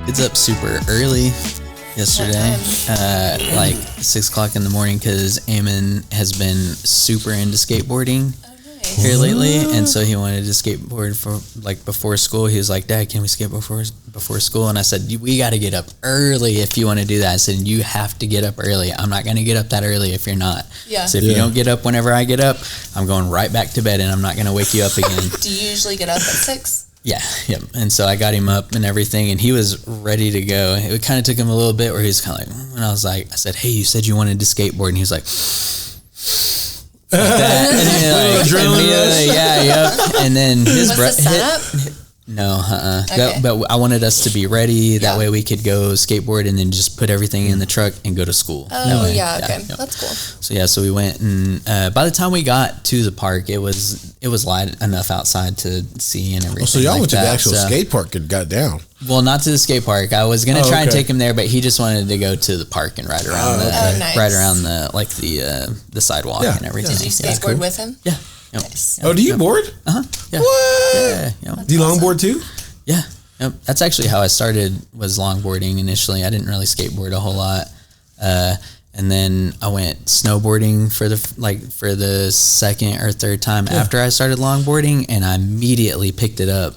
It's up super early yesterday, like 6 o'clock in the morning, because Eamon has been super into skateboarding here lately, and so he wanted to skateboard for like before school. He was like, "Dad, can we skate before school?" And I said, "We got to get up early if you want to do that." I said, "You have to get up early. I'm not going to get up that early if you're not." Yeah. So if you don't get up whenever I get up, I'm going right back to bed, and I'm not going to wake you up again. Do you usually get up at 6? Yeah. And so I got him up and everything, and he was ready to go. It kind of took him a little bit where he was kind of like, and I said, "Hey, you said you wanted to skateboard," and he was like, that, and and then his breath hit. No, okay. But I wanted us to be ready. That way we could go skateboard and then just put everything in the truck and go to school. Oh, okay. That's cool. So we went, and by the time we got to the park, it was light enough outside to see and everything. So y'all went to the actual skate park and got down. Well, not to the skate park. I was gonna try and take him there, but he just wanted to go to the park and ride around the sidewalk and everything. Did you skateboard with him? Yeah. Nice. Oh, do you board? Yeah. What? Yeah. Do you longboard too? Yeah. Yep. That's actually how I started, was longboarding initially. I didn't really skateboard a whole lot. And then I went snowboarding for the second or third time after I started longboarding, and I immediately picked it up,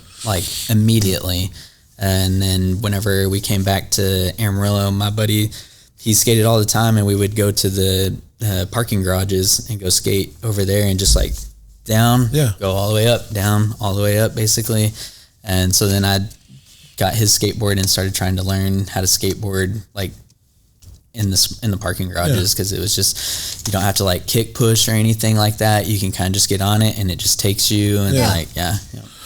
immediately. And then whenever we came back to Amarillo, my buddy, he skated all the time, and we would go to the parking garages and go skate over there, and just down, go all the way up, down, all the way up, basically. And so then I got his skateboard and started trying to learn how to skateboard in the parking garages, because it was just, you don't have to kick push or anything like that. You can kind of just get on it and it just takes you, and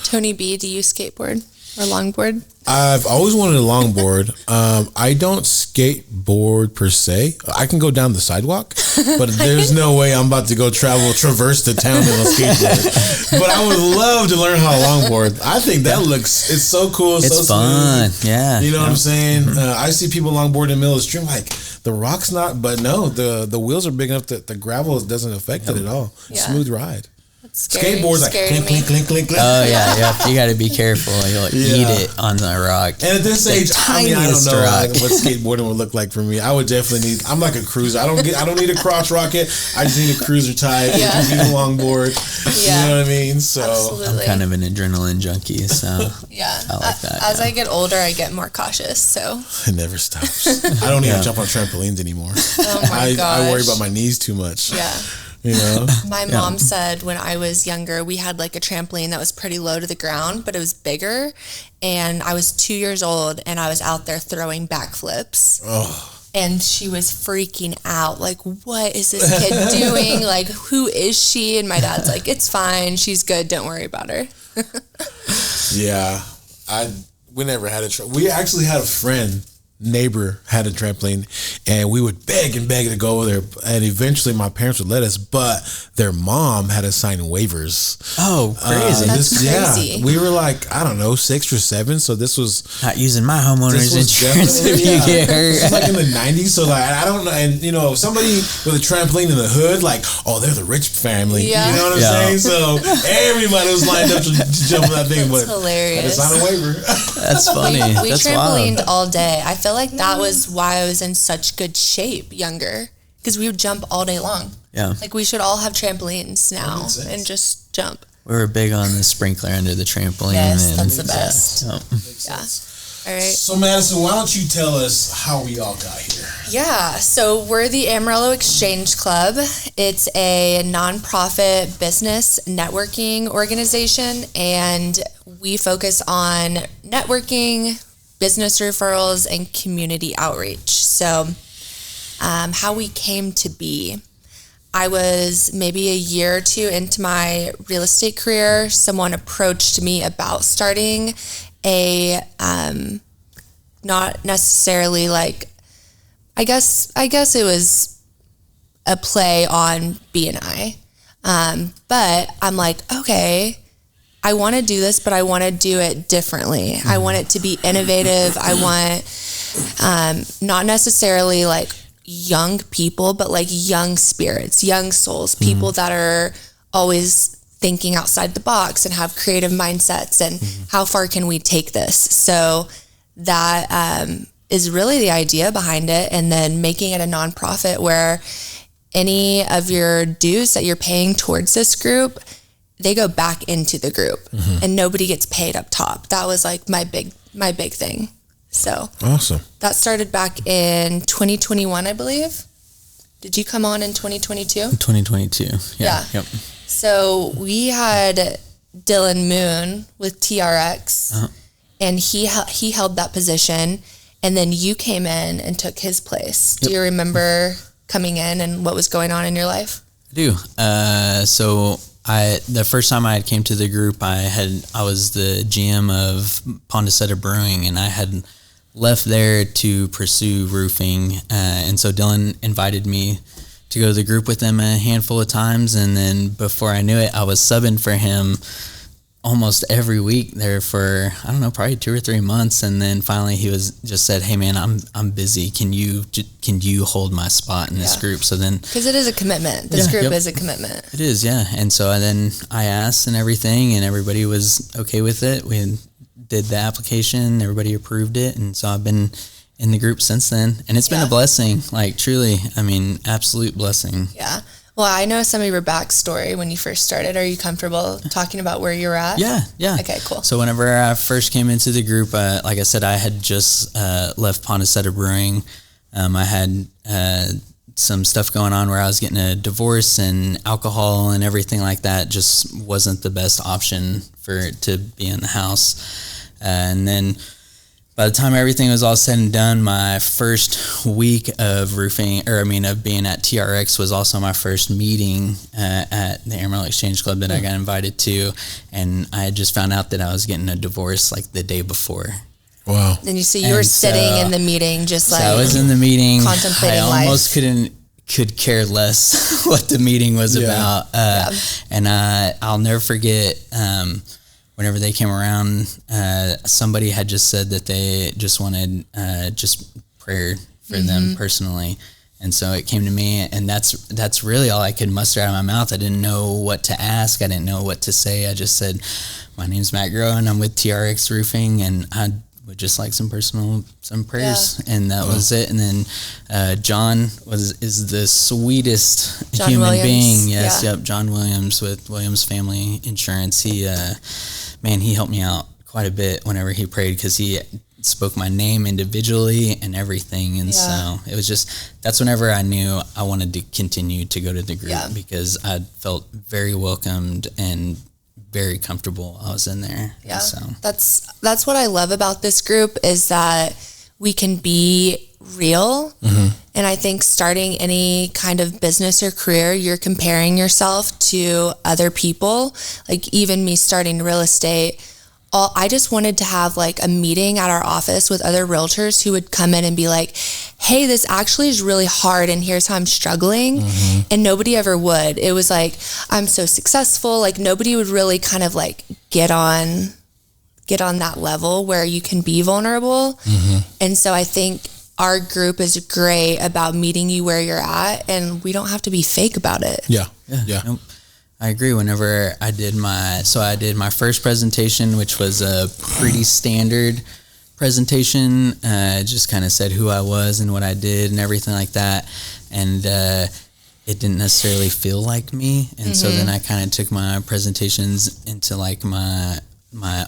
Tony B, do you skateboard or longboard? I've always wanted a longboard. I don't skateboard per se. I can go down the sidewalk, but there's no way I'm about to go traverse the town in a skateboard. But I would love to learn how to longboard. I think it's so cool. It's so fun. Smooth. Yeah. You know what I'm saying? I see people longboard in the middle of the stream, the rock's not, but no, the wheels are big enough that the gravel doesn't affect it at all. Smooth ride. Skateboards clink, clink, clink, clink, clink. Oh yeah. You got to be careful. You'll eat it on the rock. And at this age, I don't know what skateboarding would look like for me. I would definitely need. I'm like a cruiser. I don't need a cross rocket. I just need a cruiser type. You can need a longboard. You know what I mean? So absolutely. I'm kind of an adrenaline junkie. So I like that. As I get older, I get more cautious. So it never stops. I don't even jump on trampolines anymore. Oh my gosh. I worry about my knees too much. Yeah. You know? My mom said when I was younger, we had a trampoline that was pretty low to the ground, but it was bigger. And I was 2 years old, and I was out there throwing backflips. Oh. And she was freaking out. What is this kid doing? Who is she? And my dad's like, "It's fine. She's good. Don't worry about her." Yeah. We never had we actually had a neighbor had a trampoline, and we would beg to go over there, and eventually my parents would let us, but their mom had us sign waivers. Oh, crazy. That's crazy. Yeah, we were I don't know, 6 or 7, so this was not using my homeowner's insurance if you get hurt. This was in the 90s, so I don't know, and somebody with a trampoline in the hood, they're the rich family. You know what I'm saying? So everybody was lined up to jump on that thing. That's but hilarious. Had to sign a waiver. That's funny. We That's trampolined wild. all day. I feel like that was why I was in such good shape younger, because we would jump all day long. Yeah. We should all have trampolines now and just jump. We were big on the sprinkler under the trampoline. Yes, that's the best. Yeah. All right. So Madison, why don't you tell us how we all got here? Yeah, so we're the Amarillo Exchange Club. It's a nonprofit business networking organization, and we focus on networking, business referrals, and community outreach. So how we came to be, I was maybe a year or two into my real estate career. Someone approached me about starting a, not necessarily I guess it was a play on B&I. But I'm like, okay, I want to do this, but I want to do it differently. I want it to be innovative. I want not necessarily young people, but young spirits, young souls, people that are always thinking outside the box and have creative mindsets, and how far can we take this? So that is really the idea behind it. And then making it a nonprofit where any of your dues that you're paying towards this group, they go back into the group and nobody gets paid up top. That was like my big thing. So awesome. That started back in 2021, I believe. Did you come on in 2022? 2022. Yeah. Yep. So we had Dylan Moon with TRX and he held that position, and then you came in and took his place. Do you remember coming in and what was going on in your life? I do. So the first time I came to the group, I was the GM of Pondicetta Brewing, and I had left there to pursue roofing. And so Dylan invited me to go to the group with them a handful of times. And then before I knew it, I was subbing for him almost every week there for, I don't know, probably 2 or 3 months. And then finally he just said, "Hey man, I'm busy. Can you hold my spot in this group?" So then, because it is a commitment. This group is a commitment. It is. Yeah. And so then I asked and everything, and everybody was okay with it. We did the application, everybody approved it. And so I've been in the group since then, and it's been a blessing, like truly, I mean, absolute blessing. Yeah. Well, I know some of your backstory when you first started. Are you comfortable talking about where you're at? Yeah. Okay, cool. So whenever I first came into the group, like I said, I had just left Pondicetta Brewing. I had some stuff going on where I was getting a divorce, and alcohol and everything like that just wasn't the best option to be in the house. And then by the time everything was all said and done, my first week of being at TRX was also my first meeting at the Amarillo Exchange Club that I got invited to. And I had just found out that I was getting a divorce like the day before. Wow. And you were sitting in the meeting just like, I was in the meeting, contemplating I almost life. could care less what the meeting was about. And I'll never forget, whenever they came around, somebody had just said that they just wanted just prayer for them personally. And so it came to me, and that's really all I could muster out of my mouth. I didn't know what to ask. I didn't know what to say. I just said, "My name's Matt Groh, and I'm with TRX Roofing, and I would just like some prayers." And that was it. And then John is the sweetest human being. Yes, John Williams with Williams Family Insurance. He helped me out quite a bit whenever he prayed, because he spoke my name individually and everything. And so it was that's whenever I knew I wanted to continue to go to the group, because I felt very welcomed and very comfortable while I was in there. Yeah. So that's what I love about this group, is that we can be real. And I think starting any kind of business or career, you're comparing yourself to other people. Like even me starting real estate, I just wanted to have like a meeting at our office with other realtors who would come in and be like, "Hey, this actually is really hard, and here's how I'm struggling." And nobody ever would. It was like, "I'm so successful." Like nobody would really kind of like get on that level where you can be vulnerable. And so I think our group is great about meeting you where you're at, and we don't have to be fake about it. Yeah. Nope. I agree. Whenever I did my first presentation, which was a pretty standard presentation, just kind of said who I was and what I did and everything like that. And it didn't necessarily feel like me. And so then I kind of took my presentations into like my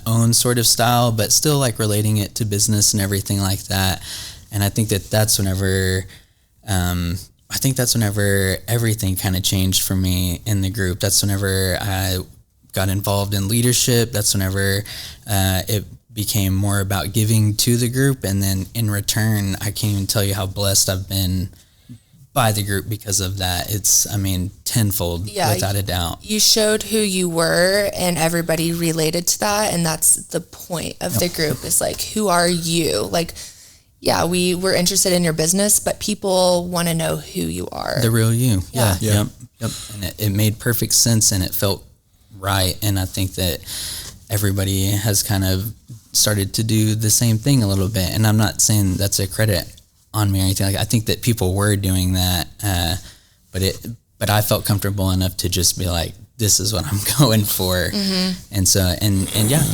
own sort of style, but still like relating it to business and everything like that. And I think that's whenever everything kind of changed for me in the group. That's whenever I got involved in leadership. That's whenever it became more about giving to the group. And then in return, I can't even tell you how blessed I've been by the group because of that. It's, tenfold, without a doubt. You showed who you were, and everybody related to that. And that's the point of the group, is like, who are you? Like, we were interested in your business, but people want to know who you are. The real you. Yeah. Yep. And it made perfect sense, and it felt right. And I think that everybody has kind of started to do the same thing a little bit. And I'm not saying that's a credit on me or anything. Like, I think that people were doing that, but I felt comfortable enough to just be like, this is what I'm going for. And so, and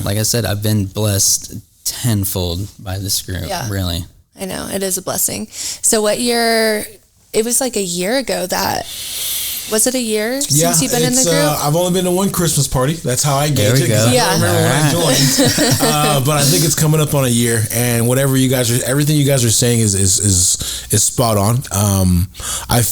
like I said, I've been blessed tenfold by this group. Yeah. Really. I know, it is a blessing. So what year, it was like a year ago that, was it a year since you've been in the group? I've only been to one Christmas party. That's how I gauge it. Go. I don't remember when I joined. But I think it's coming up on a year, and whatever you guys are, everything you guys are saying is spot on. I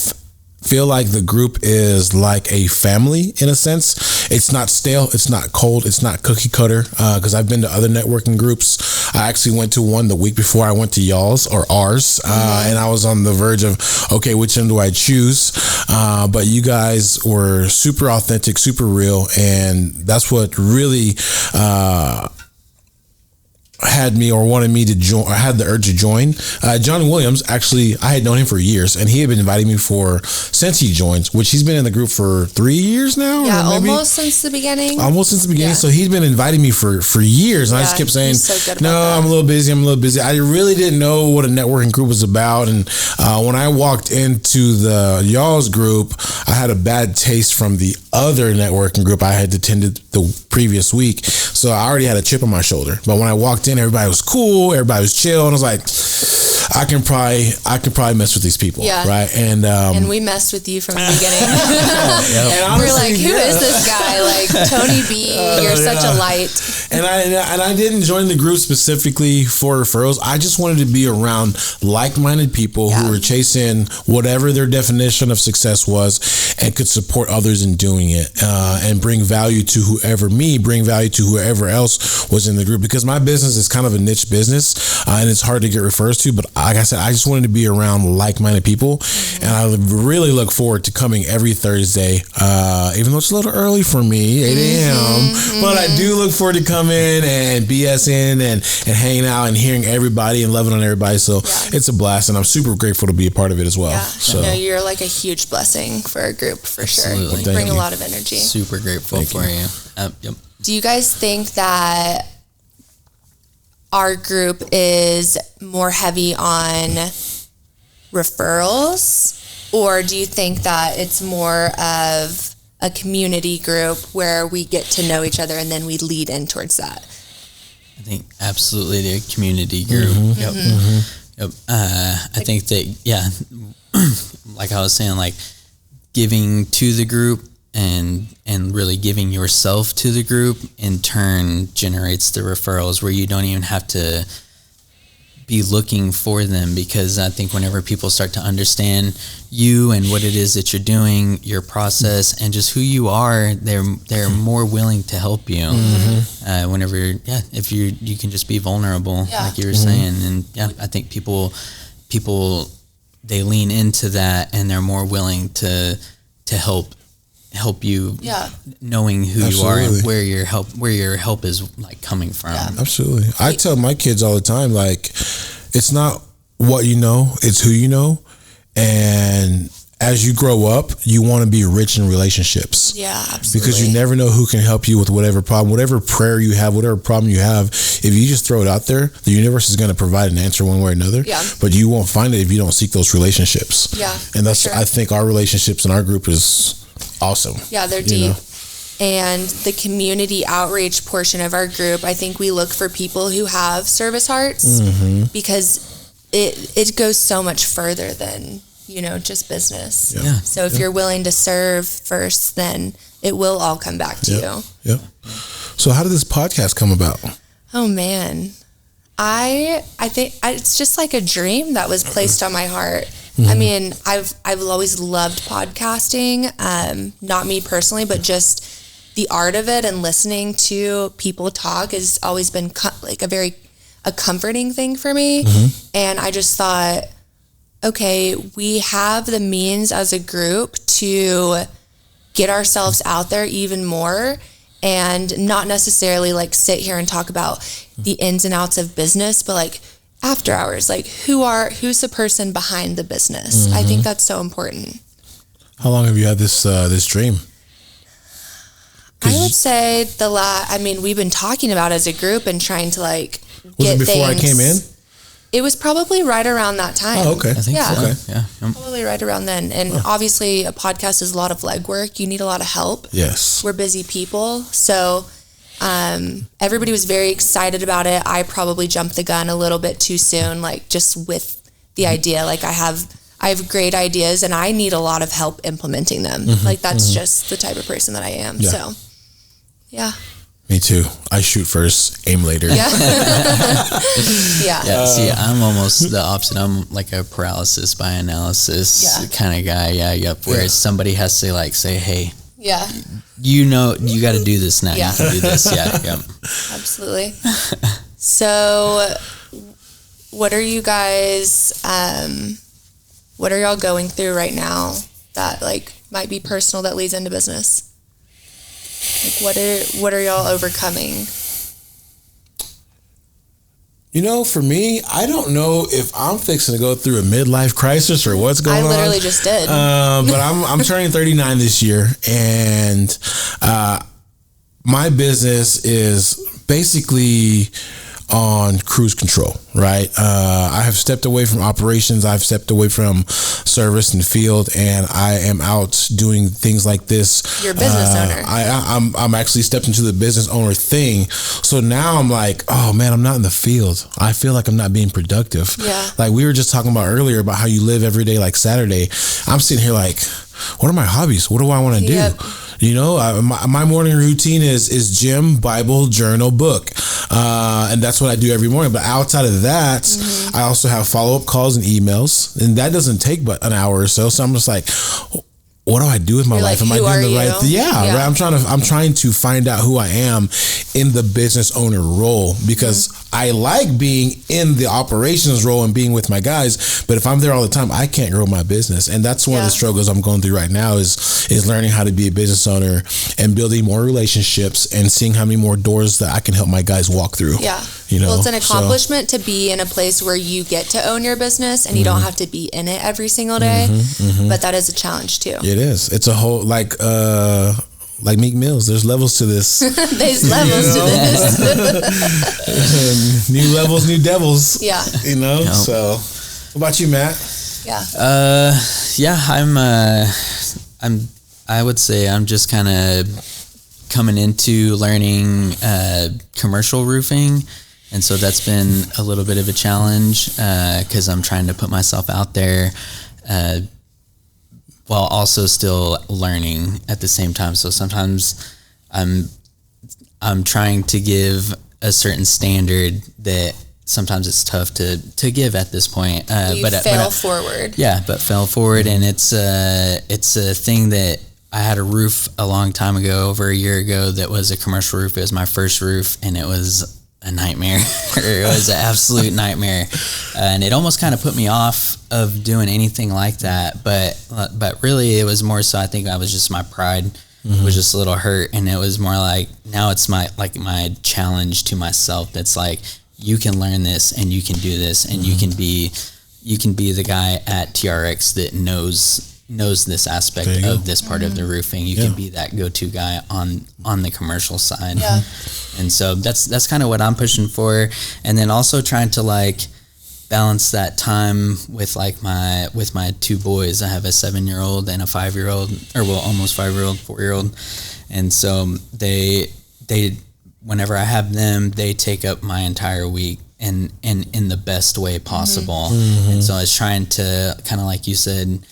feel like the group is like a family in a sense. It's not stale, it's not cold, it's not cookie cutter, because I've been to other networking groups. I actually went to one the week before I went to y'all's or ours, and I was on the verge of, okay, which one do I choose? But you guys were super authentic, super real, and that's what really had me or wanted me to join, or had the urge to join. John Williams, actually, I had known him for years, and he had been inviting me since he joined, which he's been in the group for 3 years now. Yeah, or maybe, almost since the beginning. Yeah. So he's been inviting me for years, and I just kept saying, I'm a little busy. I really didn't know what a networking group was about, and when I walked into the y'all's group, I had a bad taste from the other networking group I had attended the previous week, so I already had a chip on my shoulder. But when I walked in, everybody was cool, everybody was chill, and I was like, I can probably mess with these people, right? And we messed with you from the beginning. And honestly, we're like, who is this guy? Like, Tony B, you're such a light. And I didn't join the group specifically for referrals. I just wanted to be around like-minded people who were chasing whatever their definition of success was and could support others in doing it, and bring value to whoever else was in the group, because my business is kind of a niche business, and it's hard to get refers to, but like I said, I just wanted to be around like-minded people, and I really look forward to coming every Thursday, even though it's a little early for me, 8 a.m., but I do look forward to coming and BSing and hanging out and hearing everybody and loving on everybody, so it's a blast, and I'm super grateful to be a part of it as well. Yeah. So No, you're like a huge blessing for our group, for Absolutely. sure. You bring a lot of energy. Super grateful for you. Yep. Do you guys think that our group is more heavy on referrals, or do you think that it's more of a community group where we get to know each other and then we lead in towards that? I think absolutely the community group. Yep. I think that, like I was saying, like giving to the group and really giving yourself to the group in turn generates the referrals, where you don't even have to be looking for them, because I think whenever people start to understand you and what it is that you're doing, your process, and just who you are, they're more willing to help you. Whenever if you can just be vulnerable, like you were saying, and I think people they lean into that, and they're more willing to help you, knowing who you are and where your help is like coming from. Absolutely. I tell my kids all the time, like, it's not what you know, it's who you know. And as you grow up, you want to be rich in relationships. Yeah, absolutely. Because you never know who can help you with whatever problem, whatever prayer you have, whatever problem you have. If you just throw it out there, the universe is going to provide an answer one way or another. Yeah. But you won't find it if you don't seek those relationships. Yeah. And that's, I think our relationships in our group is awesome. Yeah, they're deep. And the community outreach portion of our group, I think we look for people who have service hearts, because it goes so much further than, just business. Yeah. So if you're willing to serve first, then it will all come back to you. Yeah. So how did this podcast come about? Oh man. I think it's just like a dream that was placed on my heart. I mean, I've always loved podcasting, not me personally, but just the art of it and listening to people talk has always been like a comforting thing for me. And I just thought, okay, we have the means as a group to get ourselves out there even more, and not necessarily like sit here and talk about the ins and outs of business, but like after hours, like who's the person behind the business? I think that's so important. How long have you had this dream? I would say we've been talking about it as a group and trying to like get things. Was it before I came in? It was probably right around that time. Oh, okay. I think so. Okay. Yeah. Probably right around then. And obviously a podcast is a lot of legwork. You need a lot of help. Yes. We're busy people. So Everybody was very excited about it. I probably jumped the gun a little bit too soon, like just with the idea. Like I have great ideas and I need a lot of help implementing them. Like that's just the type of person that I am. Yeah. So yeah. Me too. I shoot first, aim later. Yeah. Yeah, see, I'm almost the opposite. I'm like a paralysis by analysis kind of guy. Yeah, yep. Whereas somebody has to like say, hey, yeah, you got to do this now. Yeah. You can do this. Yeah, yep. Absolutely. So what are you guys, what are y'all going through right now that like might be personal that leads into business? Like what are y'all overcoming? You know, for me, I don't know if I'm fixing to go through a midlife crisis or what's going on. I literally just did. But I'm turning 39 this year, and my business is basically on cruise control, right? I have stepped away from operations. I've stepped away from service and field, and I am out doing things like this. You're a business owner. I'm actually stepped into the business owner thing. So now I'm like, oh man, I'm not in the field. I feel like I'm not being productive. Yeah. Like we were just talking about earlier about how you live every day like Saturday. I'm sitting here like, what are my hobbies? What do I want to do? You know, my morning routine is gym, Bible, journal, book. And that's what I do every morning. But outside of that, I also have follow-up calls and emails. And that doesn't take but an hour or so. So I'm just like, what do I do with my life? Am I doing the right thing? Yeah, right. I'm trying to find out who I am in the business owner role, because I like being in the operations role and being with my guys, but if I'm there all the time, I can't grow my business. And that's one of the struggles I'm going through right now is learning how to be a business owner and building more relationships and seeing how many more doors that I can help my guys walk through. Yeah. You know, well, it's an accomplishment to be in a place where you get to own your business and you don't have to be in it every single day. But that is a challenge too. It is. It's a whole like Meek Mills. There's levels to this. There's levels to this. New levels, new devils. Yeah. You know. Yep. So, what about you, Matt? Yeah. I would say I'm just kind of coming into learning commercial roofing. And so that's been a little bit of a challenge because I'm trying to put myself out there while also still learning at the same time. So sometimes I'm trying to give a certain standard that sometimes it's tough to give at this point. But fail forward. Yeah, but fail forward. And it's a thing that I had a roof a long time ago, over a year ago, that was a commercial roof. It was my first roof, and it was a nightmare. It was an absolute nightmare. And it almost kind of put me off of doing anything like that. But really, it was more so, I think I was just, my pride was just a little hurt. And it was more like, now it's my challenge to myself. That's like, you can learn this and you can do this, and you can be the guy at TRX that knows this aspect of this part of the roofing. You can be that go-to guy on the commercial side. Yeah. And so that's kind of what I'm pushing for. And then also trying to like balance that time with like with my two boys. I have a 7-year-old and a 5-year-old, or well, almost 5-year-old, 4-year-old. And so they whenever I have them, they take up my entire week and in the best way possible. And so I was trying to kind of, like you said,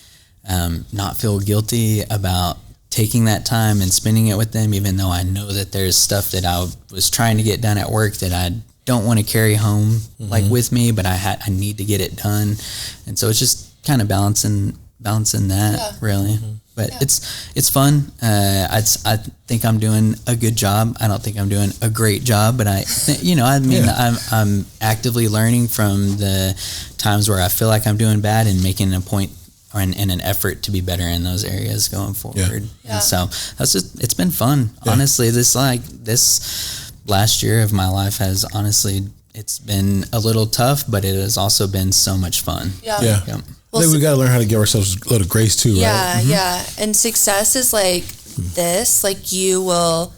not feel guilty about taking that time and spending it with them, even though I know that there's stuff that I was trying to get done at work that I don't want to carry home like with me, but I need to get it done. And so it's just kind of balancing that really. But it's fun. I think I'm doing a good job. I don't think I'm doing a great job, but I'm actively learning from the times where I feel like I'm doing bad and making a point or in an effort to be better in those areas going forward. And so it's been fun. Honestly, this last year of my life has it's been a little tough, but it has also been so much fun. Yeah. Well, I think we got to learn how to give ourselves a little grace too, right? Yeah. And success is like this, like you'll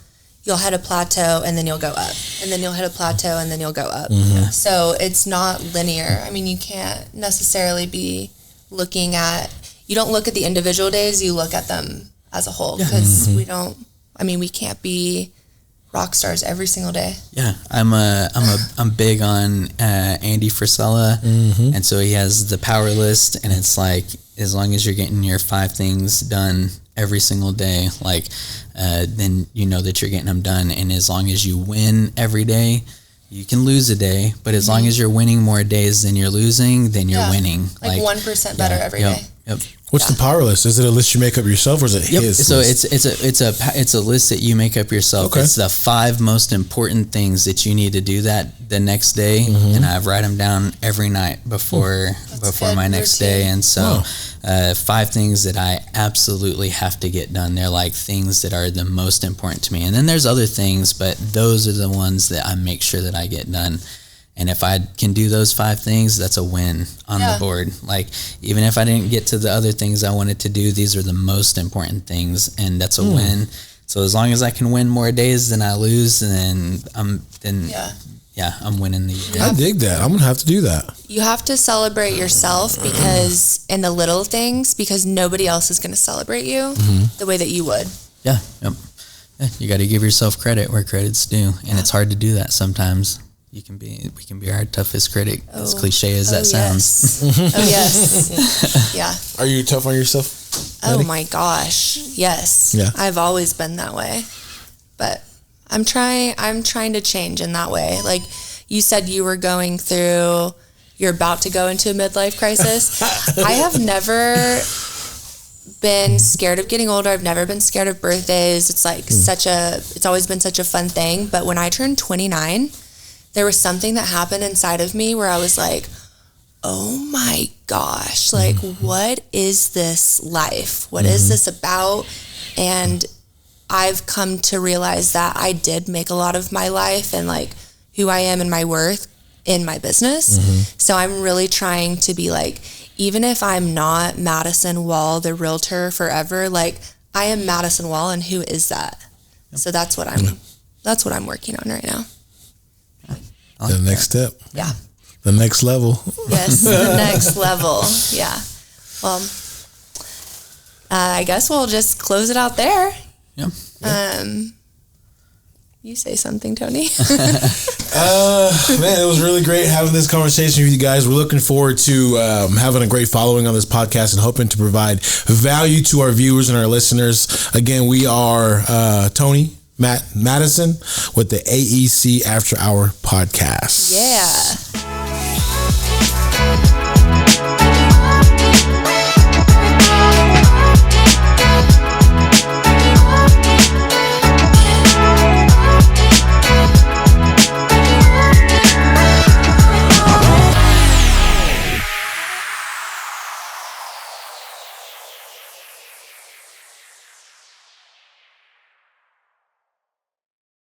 hit a plateau and then you'll go up, and then you'll hit a plateau and then you'll go up. So it's not linear. I mean, you can't necessarily be you don't look at the individual days, you look at them as a whole, because we can't be rock stars every single day. Yeah, I'm big on Andy Frisella, and so he has the power list, and it's like as long as you're getting your 5 things done every single day, like then you know that you're getting them done, and as long as you win every day. You can lose a day, but as long as you're winning more days than you're losing, then you're winning. Like 1% better every day. Yep. What's the power list? Is it a list you make up yourself, or is it his? So list? it's a list that you make up yourself. Okay. It's the 5 most important things that you need to do that the next day, and I write them down every night before my next day. And so 5 things that I absolutely have to get done. They're like things that are the most important to me. And then there's other things, but those are the ones that I make sure that I get done. And if I can do those 5 things, that's a win on the board. Like, even if I didn't get to the other things I wanted to do, these are the most important things, and that's a win. So as long as I can win more days than I lose, then I'm winning the year. I dig that. I'm gonna have to do that. You have to celebrate yourself because in the little things, because nobody else is going to celebrate you the way that you would. Yeah. Yep. Yeah, you got to give yourself credit where credit's due, and it's hard to do that sometimes. We can be our toughest critic, as cliche as that sounds. Yes. Yeah. Are you tough on yourself, Maddie? Oh my gosh. Yes. Yeah. I've always been that way. But I'm trying to change in that way. Like you said, you're about to go into a midlife crisis. I have never been scared of getting older. I've never been scared of birthdays. It's like it's always been such a fun thing. But when I turned 29, there was something that happened inside of me where I was like, oh my gosh, like, what is this life? What is this about? And I've come to realize that I did make a lot of my life and like who I am and my worth in my business. So I'm really trying to be like, even if I'm not Madison Wall, the realtor forever, like I am Madison Wall, and who is that? So that's what I'm working on right now. The next step. Yeah. The next level. Yes, the next level. Yeah. Well, I guess we'll just close it out there. Yeah. You say something, Tony. Man, it was really great having this conversation with you guys. We're looking forward to having a great following on this podcast and hoping to provide value to our viewers and our listeners. Again, we are Tony, Madison with the AEC After Hour podcast. Yeah.